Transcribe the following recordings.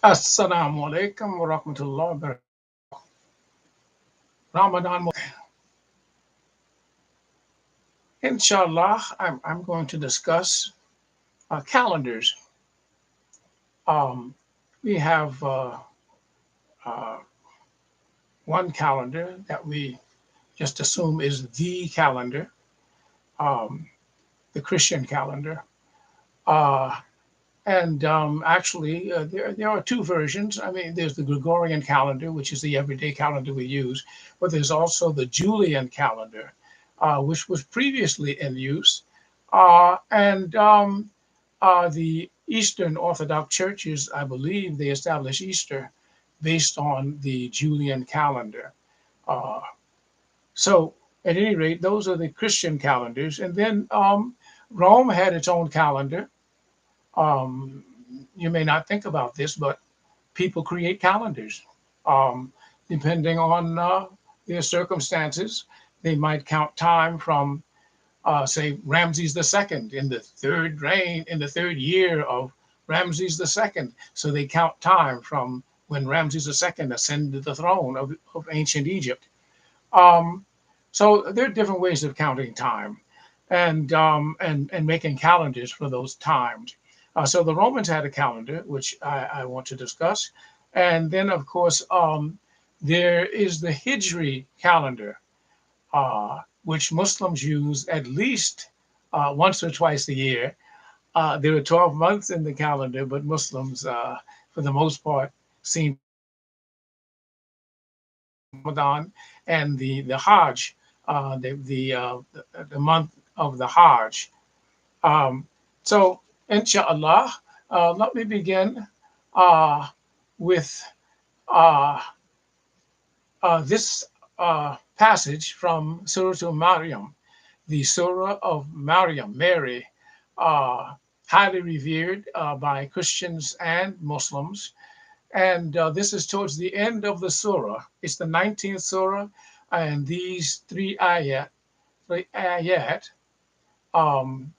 Assalamu alaikum wa rahmatullahi wa barakatuh. Ramadan, inshallah, I'm going to discuss calendars. Um, we have uh, one calendar that we just assume is the calendar, um, the Christian calendar. Uh, and actually, there are two versions. I mean, there's the Gregorian calendar, which is the everyday calendar we use, but there's also the Julian calendar, which was previously in use. And the Eastern Orthodox churches, I believe, they established Easter based on the Julian calendar. Uh, so, at any rate, those are the Christian calendars. And then Rome had its own calendar. Um, you may not think about this, but people create calendars um, depending on their circumstances. They might count time from, say, Ramses II in the third reign, in the third year of Ramses II. So they count time from when Ramses II ascended the throne of ancient Egypt. Um, so there are different ways of counting time and making calendars for those times. So the Romans had a calendar, which I want to discuss. And then, of course, there is the Hijri calendar, which Muslims use at least once or twice a year. There are 12 months in the calendar, but Muslims, for the most part, seem to Ramadan and the Hajj, the month of the Hajj. Um, so, inshallah, let me begin uh, with uh, this passage from Surah Maryam, the Surah of Maryam, Mary, highly revered by Christians and Muslims. And this is towards the end of the surah. It's the 19th surah, and these three ayat um,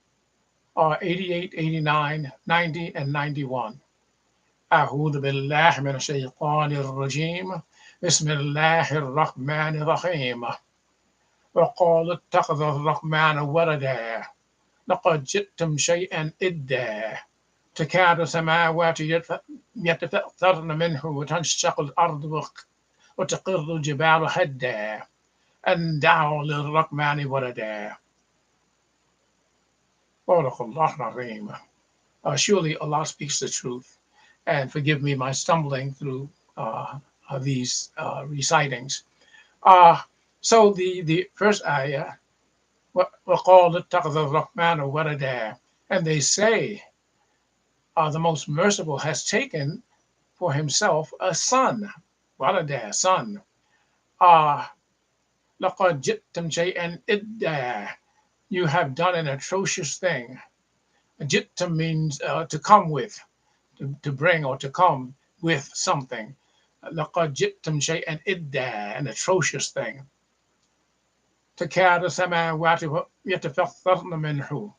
are 88, 89, 90, and 91. أعوذ بالله من الشيطان الرجيم بسم الله الرحمن الرحيم وقال اتخذ الرحمن ولدا لقد جئتم شيئا إدا تكاد السماوات يتفطرن منه وتنشق الأرض وتقر الجبال هدا أن دعوا للرحمن ولدا صدق الله العظيم. Surely Allah speaks the truth, and forgive me my stumbling through these recitings. Uh, so the first ayah, وَقَالَ اتَّخَذَ الرَّحْمَنُ وَلَدًا, and they say, the most merciful has taken for himself a son, walada, son. Uh, لَقَدْ جِئْتُمْ شَيْئًا إِدًّا, you have done an atrocious thing. Jittum means to come with, to bring or to come with something. لَقَدْ جِئْتُمْ شَيْئًا إِدًّا, an atrocious thing. تَكَادُ السَّمَاوَاتُ يَتَفَطَّرْنَ مِنْهُ,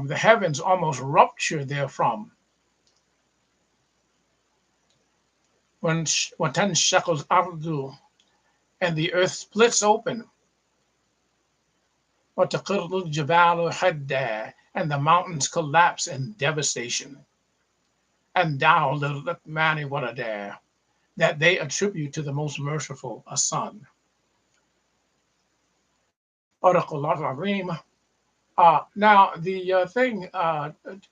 the heavens almost rupture therefrom. وَتَنشَقُ الْأَرْضُ, and the earth splits open. وَتَقِرُّ الْجِبَالُ هَدًّا, and the mountains collapse in devastation. And thou لِلرَّحْمَنِ وَلَدًا, that they attribute to the most merciful a son. Now, the thing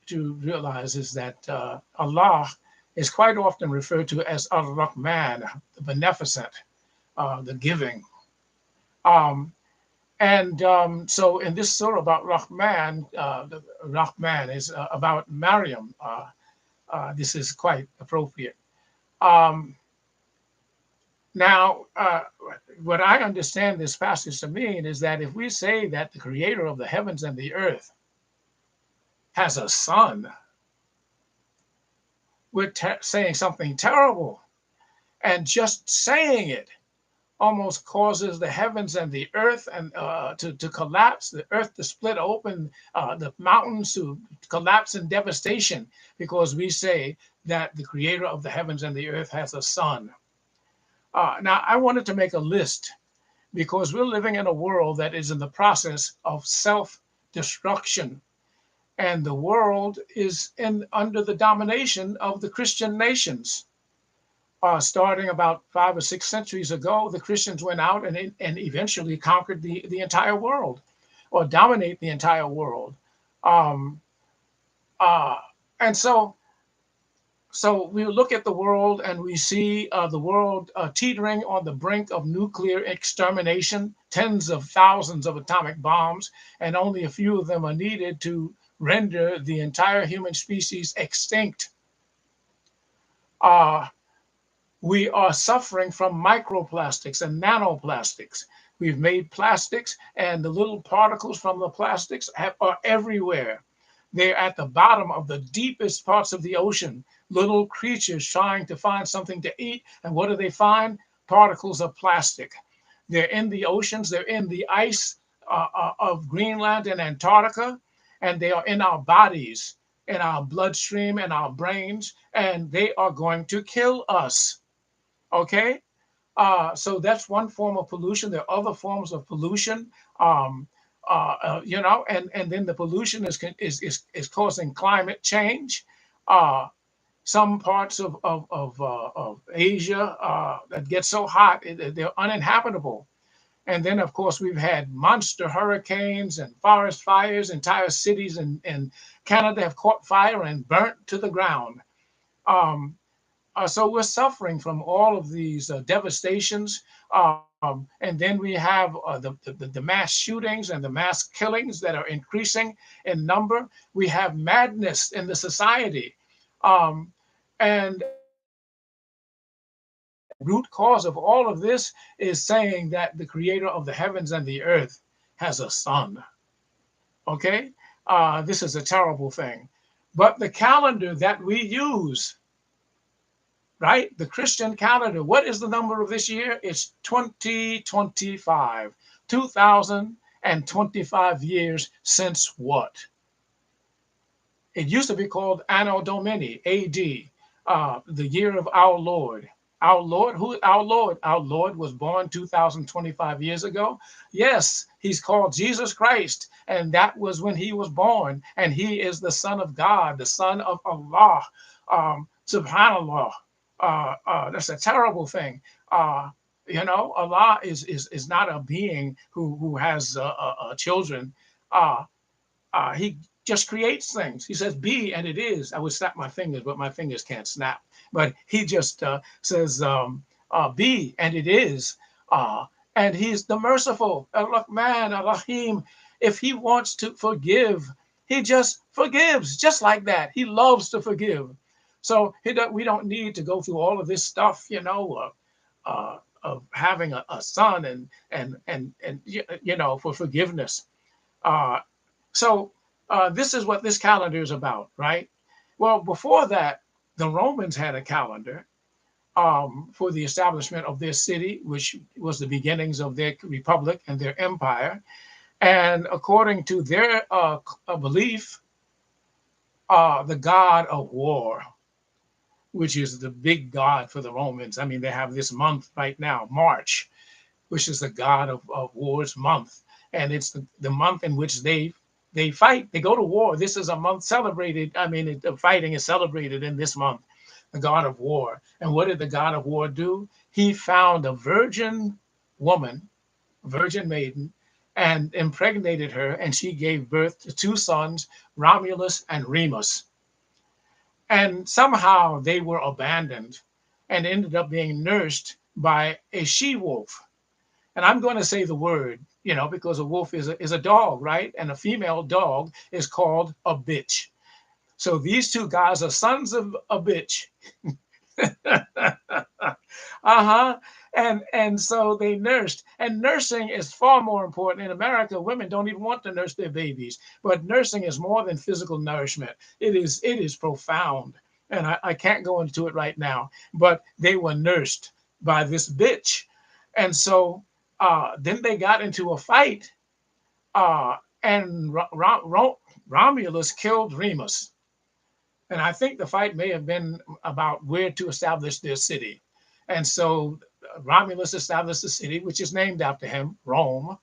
to realize is that Allah is quite often referred to as Ar-Rahman, the beneficent, the giving. Um, and so in this surah about Rahman, the Rahman is about Maryam. This is quite appropriate. Um, Now, what I understand this passage to mean is that if we say that the creator of the heavens and the earth has a son, we're saying something terrible. And just saying it almost causes the heavens and the earth and to collapse, the earth to split open, the mountains to collapse in devastation, because we say that the creator of the heavens and the earth has a son. Now, I wanted to make a list because we're living in a world that is in the process of self-destruction, and the world is under the domination of the Christian nations. Starting about 5 or 6 centuries ago, the Christians went out and eventually conquered the entire world, or dominate the entire world. Um, uh, and so we look at the world and we see the world teetering on the brink of nuclear extermination, tens of thousands of atomic bombs, and only a few of them are needed to render the entire human species extinct. Uh, we are suffering from microplastics and nanoplastics. We've made plastics, and the little particles from the plastics are everywhere. They're at the bottom of the deepest parts of the ocean. Little creatures trying to find something to eat. And what do they find? Particles of plastic. They're in the oceans, they're in the ice of Greenland and Antarctica, and they are in our bodies, in our bloodstream, and our brains, and they are going to kill us. Okay? So that's one form of pollution. There are other forms of pollution. Um, and then the pollution is causing climate change. Uh, some parts of Asia that get so hot they're uninhabitable. And then, of course, we've had monster hurricanes and forest fires. Entire cities in Canada have caught fire and burnt to the ground. Um, so we're suffering from all of these devastations. And then we have the mass shootings and the mass killings that are increasing in number. We have madness in the society. Um, and root cause of all of this is saying that the creator of the heavens and the earth has a son. Okay? This is a terrible thing. But the calendar that we use, right? The Christian calendar. What is the number of this year? It's 2025. 2025 years since what? It used to be called Anno Domini, AD, the year of our Lord. Our Lord, who our Lord? Our Lord was born 2025 years ago. Yes, he's called Jesus Christ, and that was when he was born. And he is the Son of God, the Son of Allah. Subhanallah. That's a terrible thing. Allah is not a being who has children. He just creates things. He says, "Be," and it is. I would snap my fingers, but my fingers can't snap. But he just says, "Be," and it is. And he's the merciful, Ar-Rahman, Ar-Rahim. If he wants to forgive, he just forgives, just like that. He loves to forgive. So we don't need to go through all of this stuff, of having a son and for forgiveness. Uh, so this is what this calendar is about, right? Well, before that, the Romans had a calendar for the establishment of their city, which was the beginnings of their republic and their empire. And according to their belief, the god of war, which is the big god for the Romans. I mean, they have this month right now, March, which is the god of war's month. And it's the month in which they fight. They go to war. This is a month celebrated. I mean, the fighting is celebrated in this month, the god of war. And what did the god of war do? He found a virgin woman, virgin maiden, and impregnated her, and she gave birth to two sons, Romulus and Remus. And somehow they were abandoned and ended up being nursed by a she-wolf. And I'm going to say the word, because a wolf is a dog, right? And a female dog is called a bitch. So these two guys are sons of a bitch. Uh-huh. And so they nursed. And nursing is far more important. In America, women don't even want to nurse their babies. But nursing is more than physical nourishment. It is profound. And I can't go into it right now. But they were nursed by this bitch. And so then they got into a fight, and Romulus killed Remus. And I think the fight may have been about where to establish their city. And so Romulus established the city, which is named after him, Rome.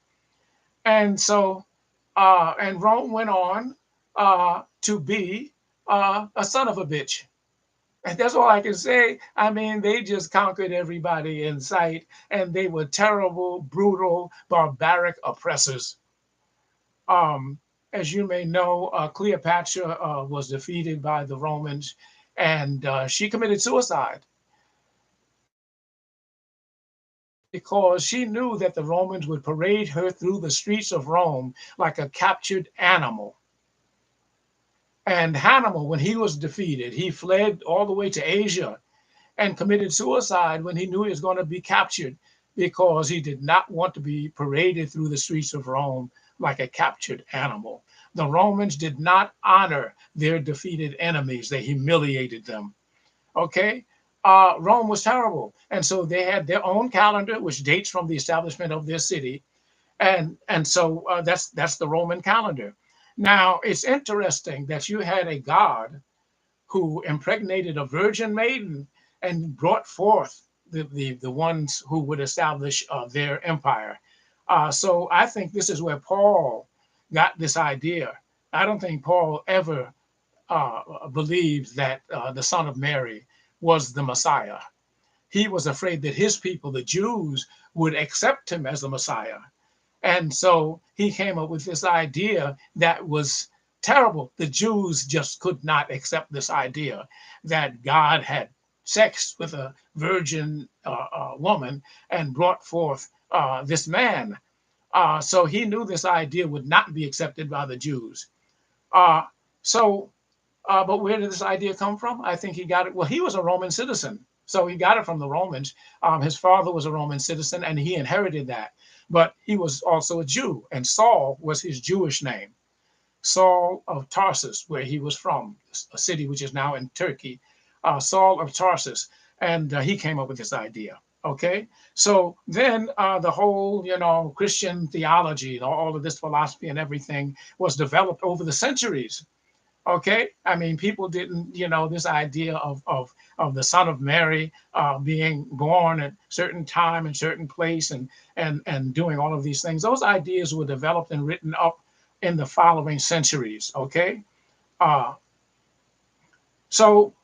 And so, and Rome went on to be a son of a bitch. And that's all I can say. I mean, they just conquered everybody in sight, and they were terrible, brutal, barbaric oppressors. Um, as you may know, Cleopatra was defeated by the Romans, and she committed suicide because she knew that the Romans would parade her through the streets of Rome like a captured animal. And Hannibal, when he was defeated, he fled all the way to Asia and committed suicide when he knew he was going to be captured because he did not want to be paraded through the streets of Rome like a captured animal. The Romans did not honor their defeated enemies, they humiliated them. Okay? Rome was terrible. And so they had their own calendar, which dates from the establishment of their city. And so that's the Roman calendar. Now, it's interesting that you had a god who impregnated a virgin maiden and brought forth the ones who would establish their empire. So I think this is where Paul got this idea. I don't think Paul ever believed that the son of Mary was the Messiah. He was afraid that his people, the Jews, would accept him as the Messiah. And so he came up with this idea that was terrible. The Jews just could not accept this idea that God had sex with a virgin woman and brought forth this man. So he knew this idea would not be accepted by the Jews. Uh, so but where did this idea come from? I think he got it. Well, he was a Roman citizen. So he got it from the Romans. His father was a Roman citizen and he inherited that. But he was also a Jew, and Saul was his Jewish name. Saul of Tarsus, where he was from, a city which is now in Turkey. Saul of Tarsus. And he came up with this idea. Okay. So then the whole, Christian theology, all of this philosophy and everything was developed over the centuries. Okay, I mean, people didn't, this idea of the Son of Mary being born at certain time and certain place and doing all of these things. Those ideas were developed and written up in the following centuries. Okay, uh, so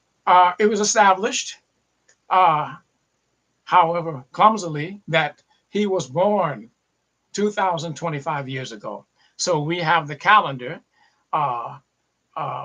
it was established, uh, however clumsily, that he was born 2,025 years ago. So we have the calendar. Uh,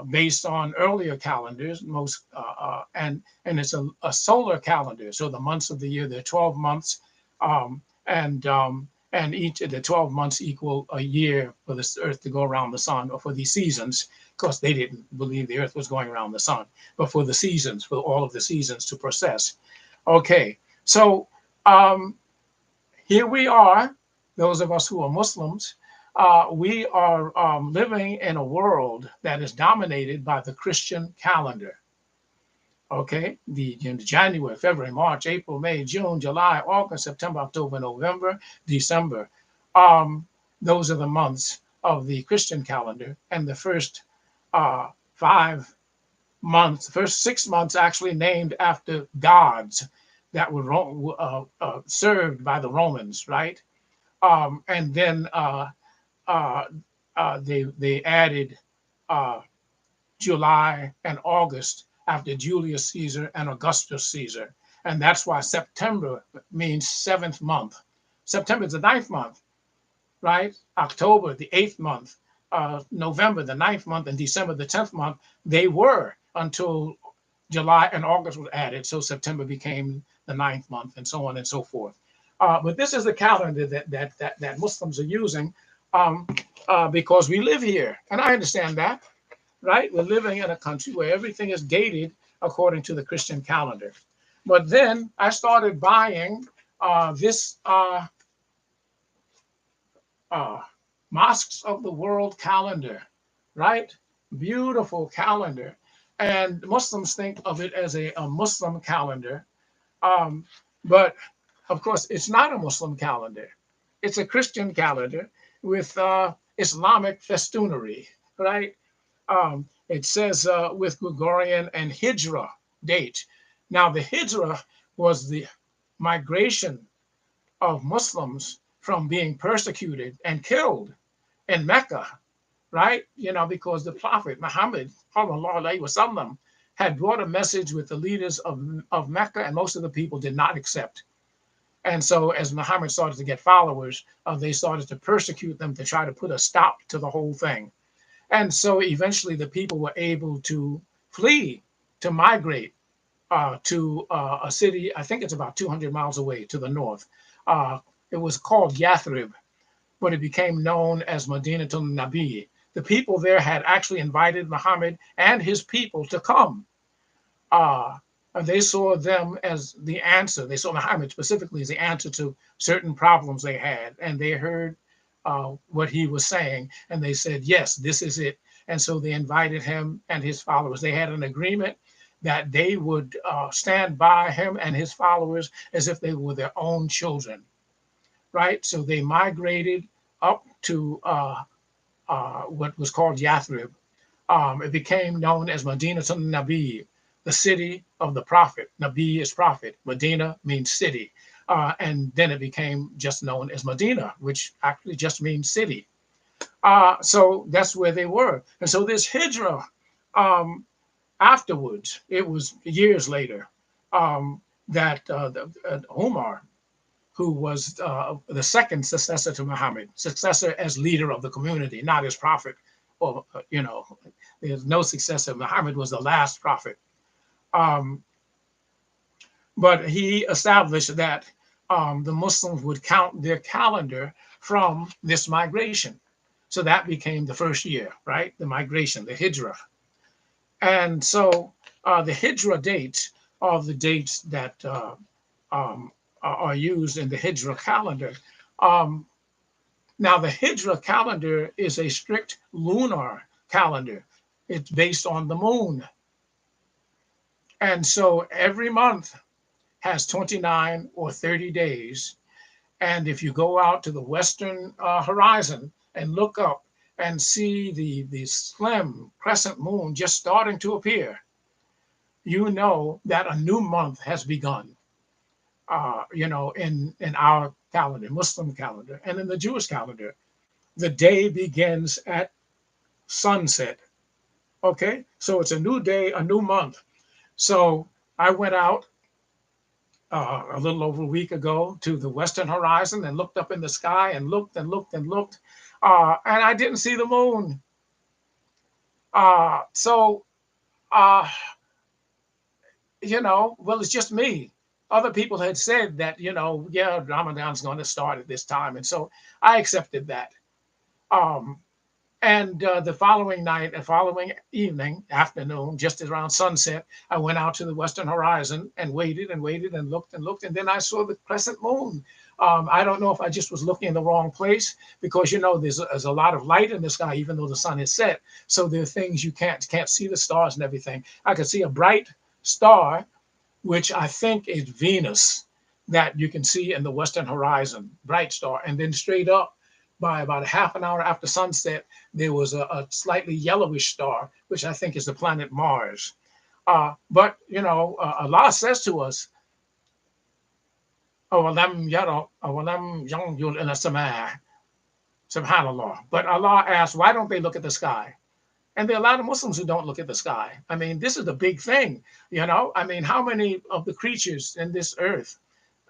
Based on earlier calendars, and it's a solar calendar. So the months of the year, there are 12 months, and each of the 12 months equal a year for the Earth to go around the sun, or for these seasons, because they didn't believe the Earth was going around the sun, but for the seasons, for all of the seasons to process. Okay, so um, here we are, those of us who are Muslims, we are living in a world that is dominated by the Christian calendar. Okay, the January, February, March, April, May, June, July, August, September, October, November, December. Um, those are the months of the Christian calendar, and the first 5 months, first 6 months, actually named after gods that were served by the Romans, right? And then uh, they added uh, July and August after Julius Caesar and Augustus Caesar, and that's why September means seventh month. September is the ninth month, right? October the eighth month, November the ninth month, and December the 10th month. They were until July and August was added, so September became the ninth month, and so on and so forth. But this is the calendar that Muslims are using, because we live here, and I understand that, right? We're living in a country where everything is dated according to the Christian calendar. But then I started buying this uh, Mosques of the World calendar, right? Beautiful calendar. And Muslims think of it as a Muslim calendar. Um, but Of course, it's not a Muslim calendar. It's a Christian calendar with Islamic festoonery, right? It says with Gregorian and Hijra date. Now, the Hijra was the migration of Muslims from being persecuted and killed in Mecca, right? Because the Prophet Muhammad, wasallam, had brought a message with the leaders of Mecca, and most of the people did not accept. And so, as Muhammad started to get followers, they started to persecute them to try to put a stop to the whole thing. And so, eventually, the people were able to flee, to migrate to a city. I think it's about 200 miles away to the north. It was called Yathrib, but it became known as Madinatul Nabi. The people there had actually invited Muhammad and his people to come. And they saw them as the answer. They saw Muhammad specifically as the answer to certain problems they had. And they heard what he was saying. And they said, yes, this is it. And so they invited him and his followers. They had an agreement that they would stand by him and his followers as if they were their own children, right? So they migrated up to what was called Yathrib. It became known as Madinatul Nabi, the city of the prophet. Nabi is prophet. Medina means city. And then it became just known as Medina, which actually just means city. So that's where they were. And so this Hijra, afterwards, it was years later, that Umar, who was the second successor to Muhammad, successor as leader of the community, not as prophet. Or, there's no successor. Muhammad was the last prophet. But he established that the Muslims would count their calendar from this migration. So that became the first year, right? The migration, the Hijra. And so the Hijra dates are the dates that are used in the Hijra calendar. Now, the Hijra calendar is a strict lunar calendar. It's based on the moon. And so every month has 29 or 30 days. And if you go out to the western horizon and look up and see the slim crescent moon just starting to appear, you know that a new month has begun, in our calendar, Muslim calendar, and in the Jewish calendar. The day begins at sunset. Okay, so it's a new day, a new month. So I went out a little over a week ago to the western horizon and looked up in the sky and looked and looked and looked, and I didn't see the moon. So, uh, well, it's just me. Other people had said that, yeah, Ramadan's going to start at this time. And so I accepted that. Um, And the following night, the following evening, afternoon, just around sunset, I went out to the western horizon and waited and waited and looked and looked. And then I saw the crescent moon. I don't know if I just was looking in the wrong place because, there's a lot of light in the sky, even though the sun is set. So there are things you can't see the stars and everything. I could see a bright star, which I think is Venus, that you can see in the western horizon, bright star. And then straight up, by about a half an hour after sunset, there was a slightly yellowish star, which I think is the planet Mars. But, Allah says to us, "Awalam yara, awalam yanzur ila sama." Subhanallah. But Allah asks, why don't they look at the sky? And there are a lot of Muslims who don't look at the sky. I mean, this is the big thing, I mean, how many of the creatures in this earth,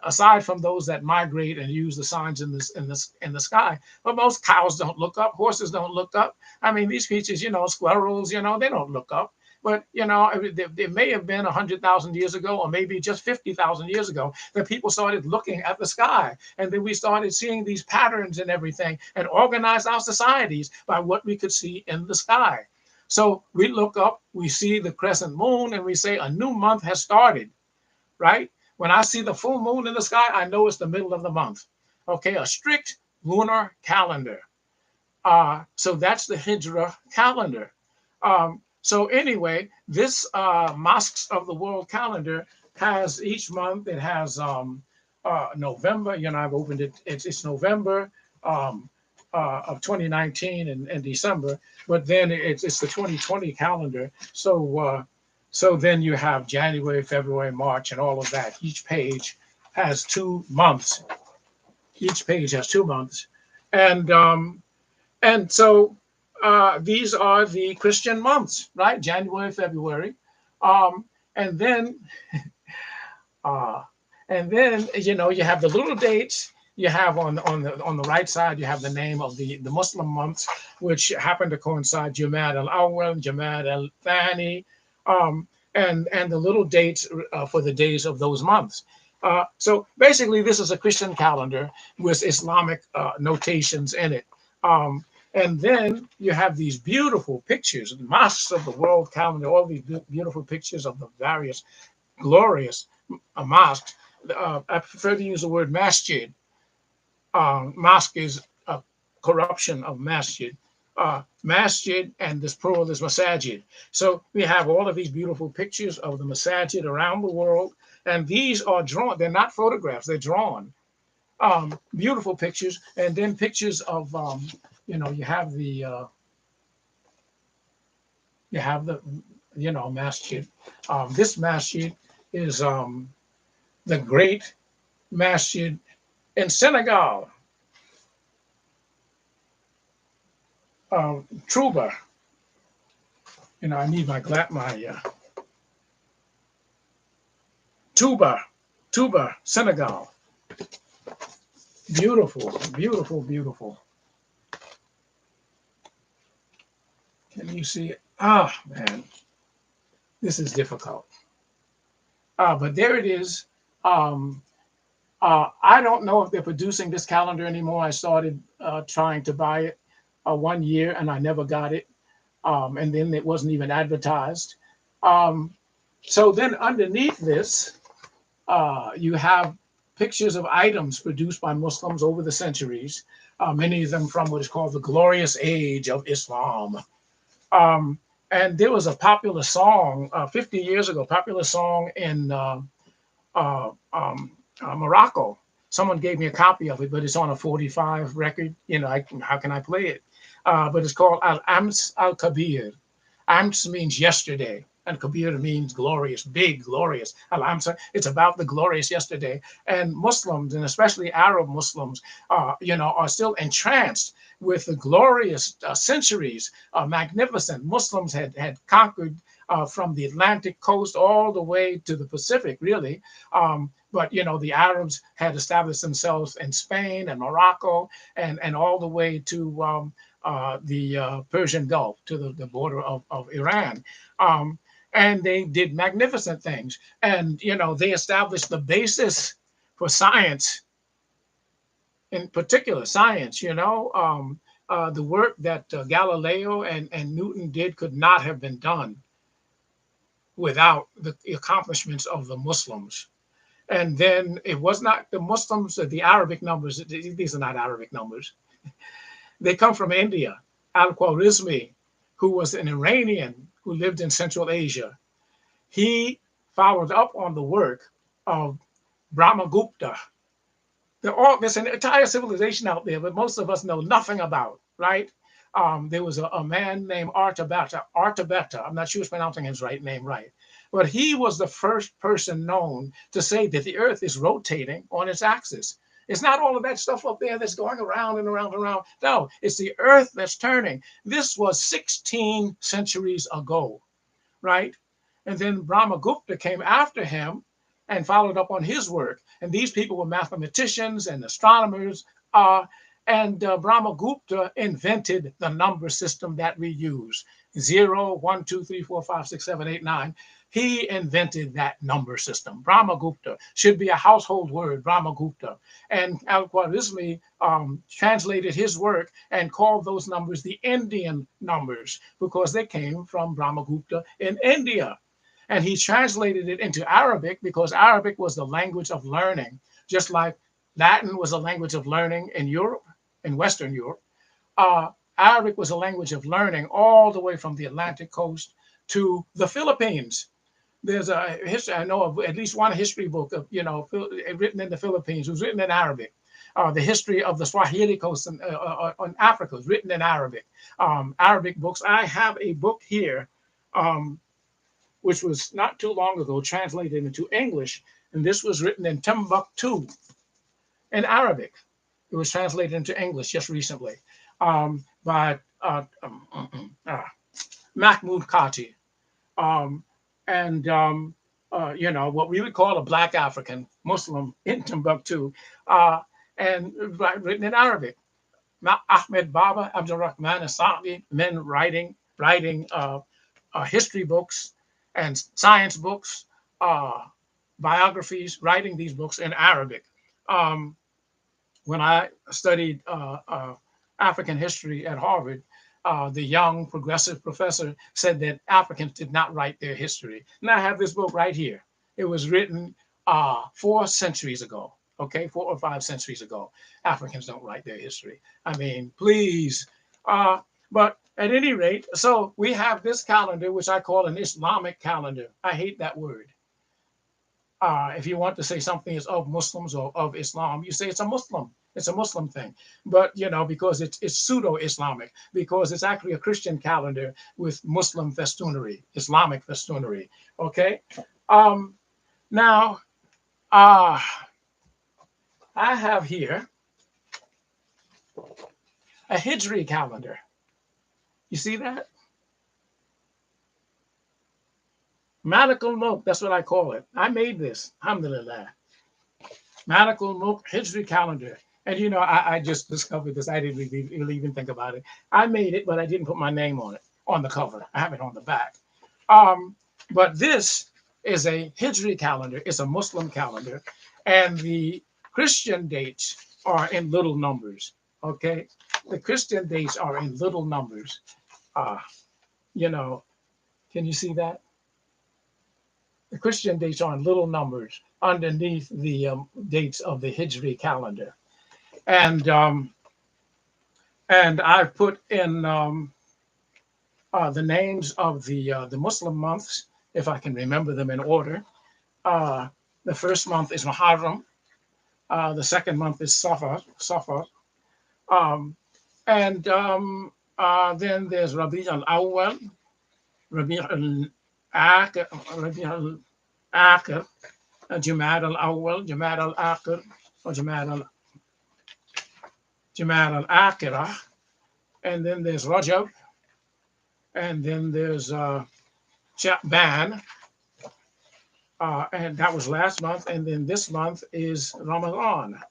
aside from those that migrate and use the signs in the sky, but most cows don't look up, horses don't look up. I mean, these creatures, squirrels, they don't look up. But there may have been 100,000 years ago, or maybe just 50,000 years ago, that people started looking at the sky, and then we started seeing these patterns and everything, and organized our societies by what we could see in the sky. So we look up, we see the crescent moon, and we say a new month has started, right? When I see the full moon in the sky, I know it's the middle of the month. Okay, a strict lunar calendar. So that's the Hijra calendar. So anyway, this Mosques of the World calendar has each month, it has November. I've opened it. It's November of 2019 and December, but then it's the 2020 calendar. So then you have January, February, March, and all of that. Each page has 2 months. Each page has 2 months, and so these are the Christian months, right? January, February, um, and then uh, you have the little dates. You have on the right side, you have the name of the Muslim months, which happen to coincide Jumad al-Awwal, Jumad al-Thani, and the little dates for the days of those months. So basically, this is a Christian calendar with Islamic notations in it. And then you have these beautiful pictures, mosques of the world calendar, all these beautiful pictures of the various glorious mosques. I prefer to use the word masjid. Mosque is a corruption of masjid. Masjid, and this plural is masajid. So we have all of these beautiful pictures of the masajid around the world, and these are drawn. They're not photographs; they're drawn. Beautiful pictures, and then pictures of you have the masjid. This masjid is the great masjid in Senegal, Trouba. I need my Touba, Senegal. Beautiful, beautiful, beautiful. Can you see it? Ah, man, this is difficult. But there it is. I don't know if they're producing this calendar anymore. I started trying to buy it 1 year and I never got it. And then it wasn't even advertised. So then underneath this, you have pictures of items produced by Muslims over the centuries, many of them from what is called the glorious age of Islam. And there was a popular song 50 years ago, popular song in Morocco. Someone gave me a copy of it, but it's on a 45 record. How can I play it? But it's called Al-Ams Al-Kabir. Ams means yesterday, and Kabir means glorious, big, glorious. Al-Ams, it's about the glorious yesterday. And Muslims, and especially Arab Muslims, are still entranced with the glorious centuries, magnificent. Muslims had conquered from the Atlantic coast all the way to the Pacific, really. But the Arabs had established themselves in Spain and Morocco, and all the way to the Persian Gulf, to the border of Iran. And they did magnificent things. And they established the basis for science, in particular science. The work that Galileo and Newton did could not have been done without the accomplishments of the Muslims. And then it was not the Muslims, the Arabic numbers. These are not Arabic numbers. They come from India. Al-Khwarizmi, who was an Iranian who lived in Central Asia, he followed up on the work of Brahmagupta. There's an entire civilization out there, but most of us know nothing about, right? There was a man named Artabetta. I'm not sure if pronouncing his name right, but he was the first person known to say that the Earth is rotating on its axis. It's not all of that stuff up there that's going around and around and around. No, it's the Earth that's turning. This was 16 centuries ago, right? And then Brahmagupta came after him and followed up on his work. And these people were mathematicians and astronomers. And Brahmagupta invented the number system that we use. 0, 1, 2, 3, 4, 5, 6, 7, 8, 9. He invented that number system. Brahmagupta should be a household word, Brahmagupta. And Al-Khwarizmi translated his work and called those numbers the Indian numbers because they came from Brahmagupta in India. And he translated it into Arabic because Arabic was the language of learning, just like Latin was a language of learning in Europe, in Western Europe. Arabic was a language of learning all the way from the Atlantic coast to the Philippines. There's a history. I know of at least one history book of, written in the Philippines. It was written in Arabic. The history of the Swahili coast on Africa is written in Arabic. Arabic books. I have a book here, um, which was not too long ago translated into English, and this was written in Timbuktu in Arabic. It was translated into English just recently by Mahmoud Kati. Um, and what we would call a black African Muslim in Timbuktu, uh, and written in Arabic. Ahmed Baba, Abdurrahman Asadi, men writing history books and science books, uh, biographies, writing these books in Arabic. Um, when I studied African history at Harvard, the young progressive professor said that Africans did not write their history. And I have this book right here. It was written 4 centuries ago, okay, 4 or 5 centuries ago. Africans don't write their history. I mean, please. But at any rate, so we have this calendar, which I call an Islamic calendar. I hate that word. If you want to say something is of Muslims or of Islam, you say it's a Muslim. It's a Muslim thing. But because it's pseudo-Islamic, because it's actually a Christian calendar with Muslim festoonery, Islamic festoonery. Okay. Um, Now, I have here a Hijri calendar. You see that? Medical Milk, that's what I call it. I made this, alhamdulillah. Medical Milk Hijri calendar. And I just discovered this. I didn't really even think about it. I made it, but I didn't put my name on it, on the cover. I have it on the back. But this is a Hijri calendar. It's a Muslim calendar. And the Christian dates are in little numbers. Okay? The Christian dates are in little numbers. Uh, you know, can you see that? The Christian dates are in little numbers underneath the dates of the Hijri calendar. And I've put in the names of the Muslim months, if I can remember them in order. Uh, the first month is Muharram. The second month is Safar. Um, and then there's Rabi al-Awwal, Rabi al-Akhir, Rabi al-Akhir, Jamad al-Awwal, Jamad al-Akhir, or Jamad al-Akhirah. And then there's Rajab, and then there's Sha'ban, and that was last month. And then this month is Ramadan,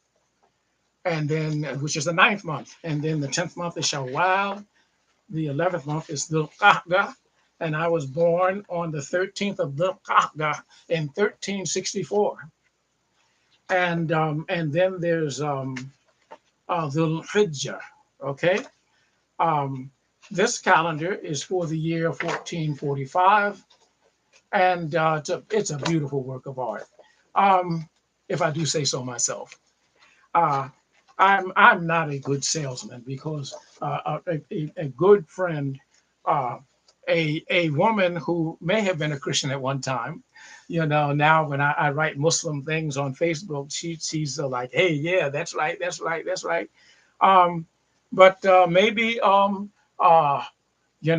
and then which is the ninth month. And then the 10th month is Shawwal. The 11th month is Dhul Qa'dah, and I was born on the 13th of Dhul Qa'dah in 1364. And then there's Dhul Hijjah. Okay. This calendar is for the year 1445, and it's a beautiful work of art, if I do say so myself. Uh, I'm not a good salesman because a good friend, a woman who may have been a Christian at one time, now when I write Muslim things on Facebook, she's like, hey, yeah, that's right, that's right, that's right. Um, but maybe I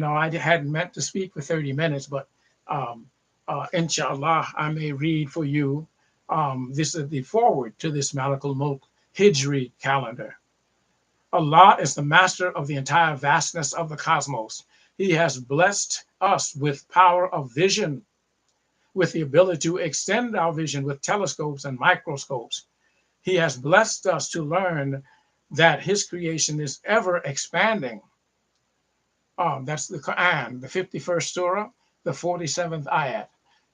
hadn't meant to speak for 30 minutes, but inshallah, I may read for you. This is the forward to this Malakul Mulk Hijri calendar. Allah is the master of the entire vastness of the cosmos. He has blessed us with power of vision, with the ability to extend our vision with telescopes and microscopes. He has blessed us to learn that his creation is ever expanding. That's the Quran, the 51st surah, the 47th ayat.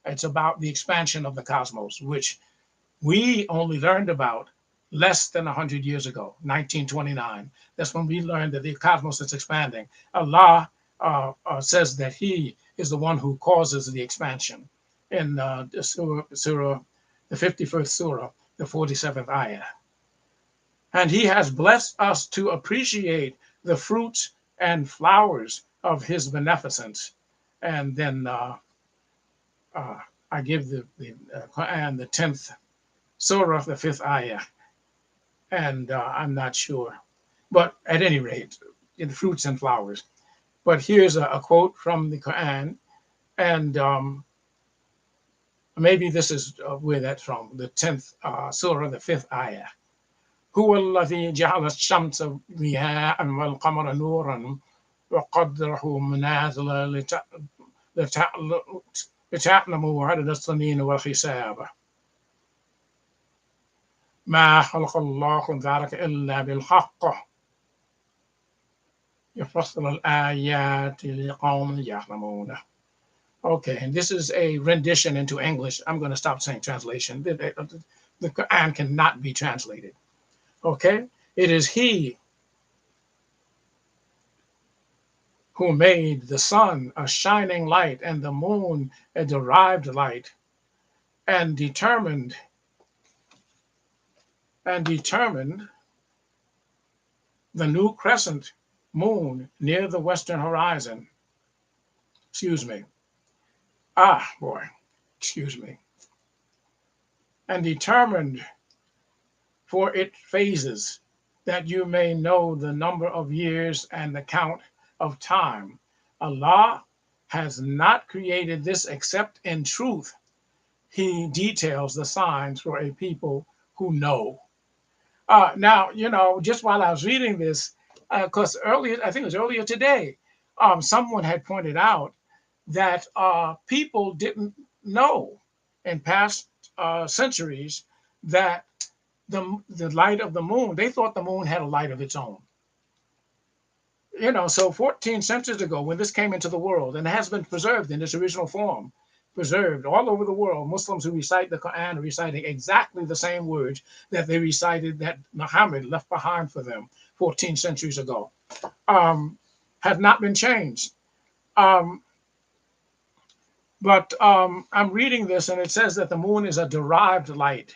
It's about the expansion of the cosmos, which we only learned about less than 100 years ago, 1929. That's when we learned that the cosmos is expanding. Allah says that he is the one who causes the expansion in the surah, the 51st surah, the 47th ayah. And he has blessed us to appreciate the fruits and flowers of his beneficence. And then I I give the Quran the 10th surah, the 5th ayah, and I'm not sure. But at any rate, in fruits and flowers. But here's a quote from the Quran, and maybe this is where that's from, the 10th surah, the 5th ayah. هو الذي جعل الشمس ضياء والقمر نورا وقدره منازل لتعلموا عدد السنين والحساب ما خلق الله ذلك إلا بالحق يفصل الآيات لقوم يعلمون. Okay, and this is a rendition into English. I'm going to stop saying translation. The Quran cannot be translated. Okay, it is He who made the sun a shining light and the moon a derived light, and determined the new crescent moon near the western horizon. Excuse me. Excuse me. And determined for its phases, that you may know the number of years and the count of time. Allah has not created this except in truth. He details the signs for a people who know. Now, just while I was reading this, because earlier, I think it was earlier today, someone had pointed out that people didn't know in past centuries that the light of the moon, they thought the moon had a light of its own. So 14 centuries ago, when this came into the world, and it has been preserved in its original form, preserved all over the world, Muslims who recite the Quran are reciting exactly the same words that they recited that Muhammad left behind for them 14 centuries ago, have not been changed. But I'm reading this, and it says that the moon is a derived light.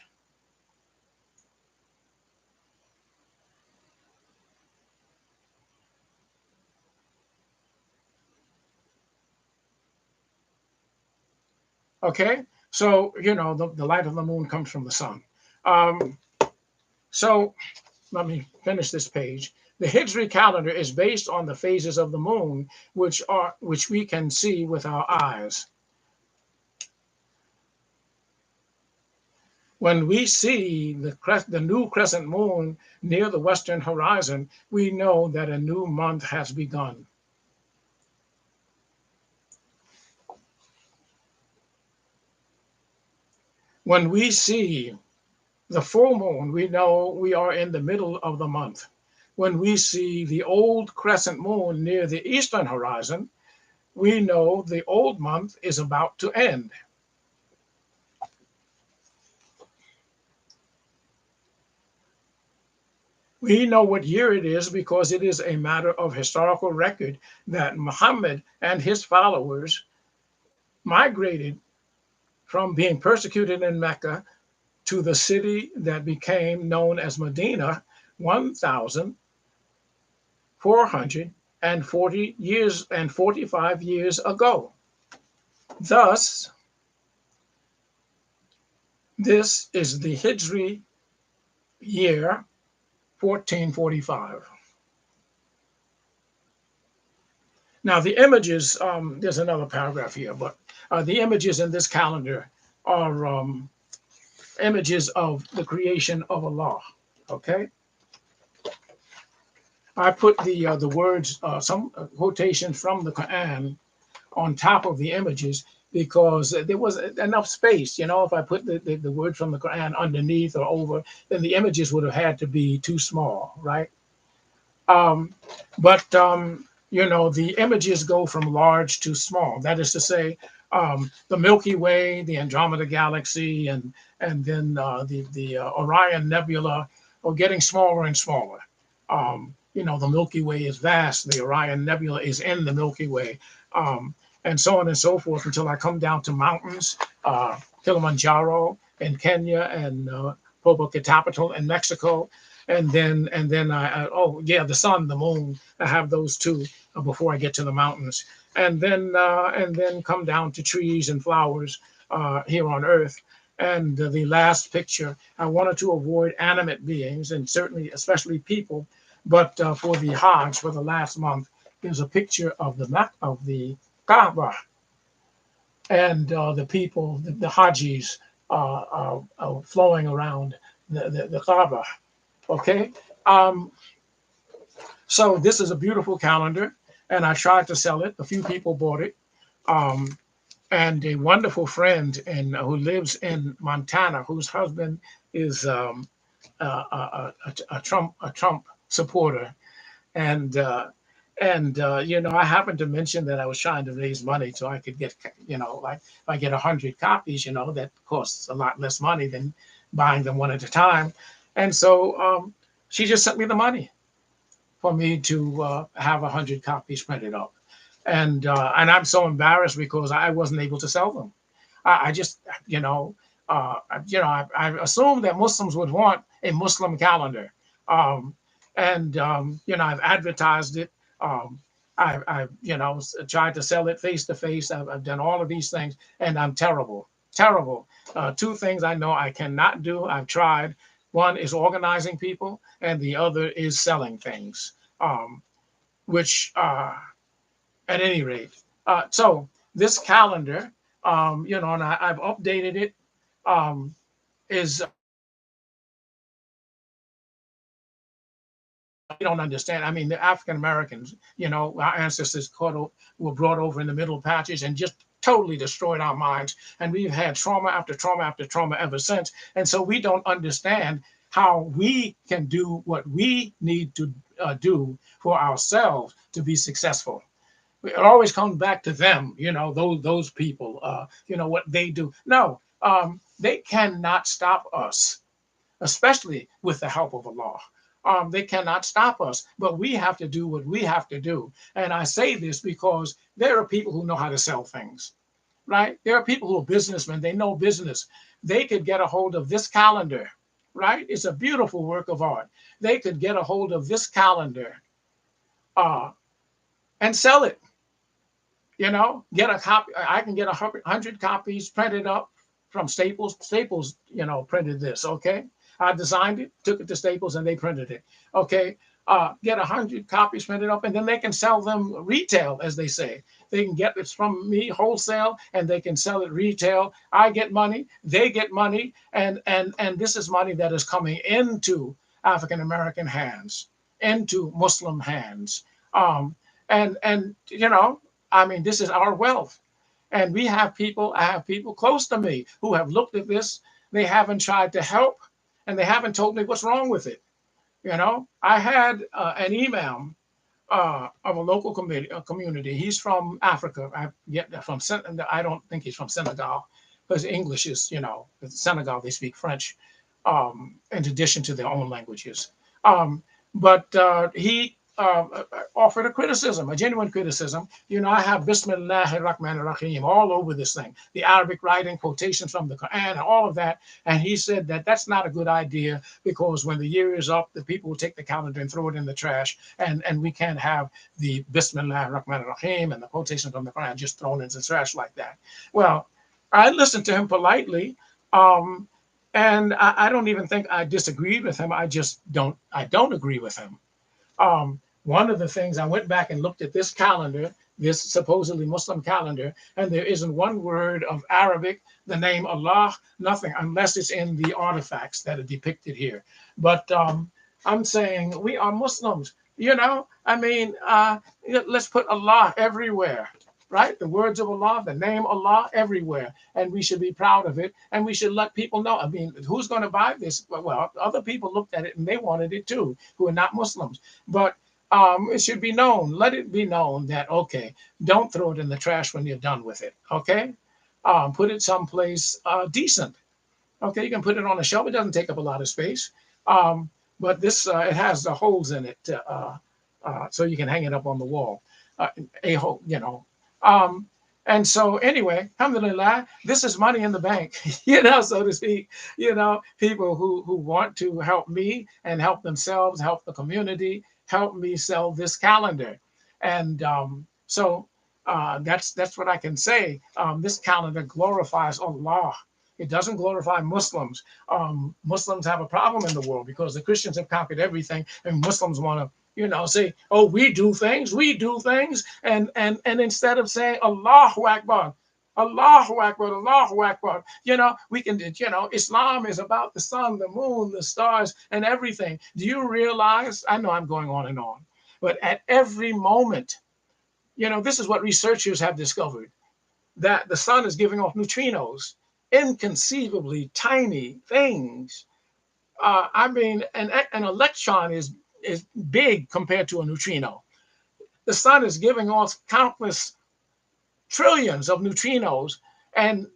Okay, so the light of the moon comes from the sun. So let me finish this page. The Hijri calendar is based on the phases of the moon, which we can see with our eyes. When we see the new crescent moon near the western horizon, we know that a new month has begun. When we see the full moon, we know we are in the middle of the month. When we see the old crescent moon near the eastern horizon, we know the old month is about to end. We know what year it is because it is a matter of historical record that Muhammad and his followers migrated from being persecuted in Mecca to the city that became known as Medina 1,440 years and 45 years ago. Thus, this is the Hijri year 1445. Now, the images, there's another paragraph here, but the images in this calendar are images of the creation of Allah. Okay? I put the words, some quotations from the Quran on top of the images because there was enough space. If I put the words from the Quran underneath or over, then the images would have had to be too small, right? But the images go from large to small. That is to say, the Milky Way, the Andromeda Galaxy, and then the Orion Nebula are getting smaller and smaller. The Milky Way is vast. The Orion Nebula is in the Milky Way, and so on and so forth until I come down to mountains, Kilimanjaro in Kenya and Popocatépetl in Mexico. And then the sun, the moon. I have those two before I get to the mountains, and then come down to trees and flowers here on earth. And the last picture, I wanted to avoid animate beings and certainly, especially people. But for the Hajj, for the last month, there's a picture of the Kaaba and the people, the Hajis, flowing around the Kaaba. Okay, um, so this is a beautiful calendar, and I tried to sell it. A few people bought it. Um, and a wonderful friend who lives in Montana, whose husband is a Trump supporter, and I happened to mention that I was trying to raise money so I could get, like if I get 100 copies, that costs a lot less money than buying them one at a time, and so she just sent me the money for me to have 100 copies printed up, and I'm so embarrassed because I wasn't able to sell them. I just, I assumed that Muslims would want a Muslim calendar, um, and I've advertised it. Um, I've tried to sell it face to face. I've done all of these things, and I'm terrible, terrible. Two things I know I cannot do. I've tried. One is organizing people, and the other is selling things. Which at any rate. So this calendar, and I've updated it, is we don't understand. I mean, the African Americans, our ancestors were brought over in the Middle Patches and just totally destroyed our minds. And we've had trauma after trauma after trauma ever since. And so we don't understand how we can do what we need to do for ourselves to be successful. It always comes back to them, those people, what they do. No, they cannot stop us, especially with the help of Allah. They cannot stop us, but we have to do what we have to do. And I say this because there are people who know how to sell things, right? There are people who are businessmen, they know business. They could get a hold of this calendar, right? It's a beautiful work of art. They could get a hold of this calendar uh, and sell it. Get a copy. I can get 100 copies printed up from Staples. Staples, printed this. Okay, I designed it, took it to Staples, and they printed it. Okay, get 100 copies printed up, and then they can sell them retail, as they say. They can get it from me wholesale, and they can sell it retail. I get money, they get money, and this is money that is coming into African American hands, into Muslim hands, and I mean, this is our wealth. And I have people close to me who have looked at this. They haven't tried to help, and they haven't told me what's wrong with it. I had an email of a local community. He's from Africa. I don't think he's from Senegal, because English is, Senegal, they speak French, in addition to their own languages. But he offered a criticism, a genuine criticism. I have Bismillahir Rahmanir Rahim all over this thing, the Arabic writing, quotations from the Quran, and all of that. And he said that that's not a good idea, because when the year is up, the people will take the calendar and throw it in the trash. And we can't have the Bismillahir Rahmanir Rahim and the quotations from the Quran just thrown into the trash like that. Well, I listened to him politely. And I don't even think I disagreed with him. I don't agree with him. One of the things, I went back and looked at this calendar, this supposedly Muslim calendar, and there isn't one word of Arabic, the name Allah, nothing, unless it's in the artifacts that are depicted here. But I'm saying we are Muslims, let's put Allah everywhere, right? The words of Allah, the name Allah everywhere. And we should be proud of it. And we should let people know. I mean, who's going to buy this? Well, other people looked at it and they wanted it too, who are not Muslims. But it should be known. Let it be known that, okay, don't throw it in the trash when you're done with it. Okay. Put it someplace decent. Okay. You can put it on a shelf. It doesn't take up a lot of space. But this, it has the holes in it. So you can hang it up on the wall. A hole, and so anyway, alhamdulillah, this is money in the bank, so to speak. People who want to help me and help themselves, help the community, help me sell this calendar. And so That's what I can say. This calendar glorifies Allah. It doesn't glorify Muslims. Muslims have a problem in the world because the Christians have conquered everything, and Muslims want to, say, "Oh, we do things," and instead of saying Allahu Akbar, Allahu Akbar, Allahu Akbar, we can, Islam is about the sun, the moon, the stars, and everything. Do you realize? I know I'm going on and on, but at every moment, this is what researchers have discovered, that the sun is giving off neutrinos, inconceivably tiny things. I mean, an electron is big compared to a neutrino. The sun is giving off countless trillions of neutrinos, and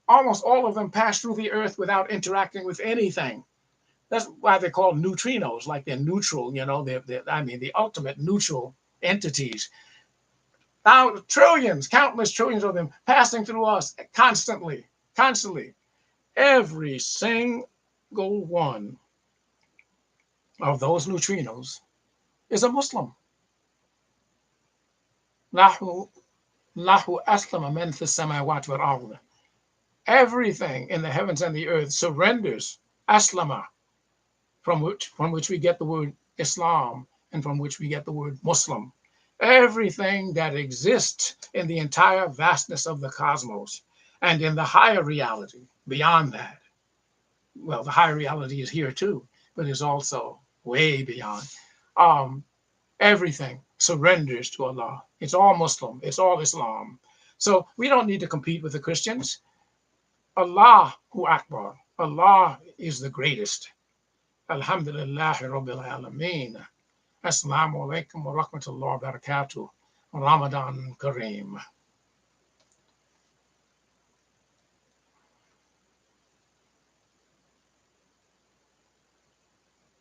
almost all of them pass through the earth without interacting with anything. That's why they're called neutrinos, like they're neutral, the ultimate neutral entities. Trillions, countless trillions of them passing through us constantly, constantly. Every single one of those neutrinos is a Muslim. Lahu aslama man fi samawati wal ard. Everything in the heavens and the earth surrenders. Aslama, from which we get the word Islam and from which we get the word Muslim. Everything that exists in the entire vastness of the cosmos and in the higher reality beyond that. Well, the higher reality is here too, but is also way beyond. Everything surrenders to Allah. It's all Muslim. It's all Islam. So we don't need to compete with the Christians. Allahu Akbar. Allah is the greatest. Alhamdulillahi Rabbil Alameen. Assalamu alaikum wa rahmatullahi wa barakatuh. Ramadan Kareem.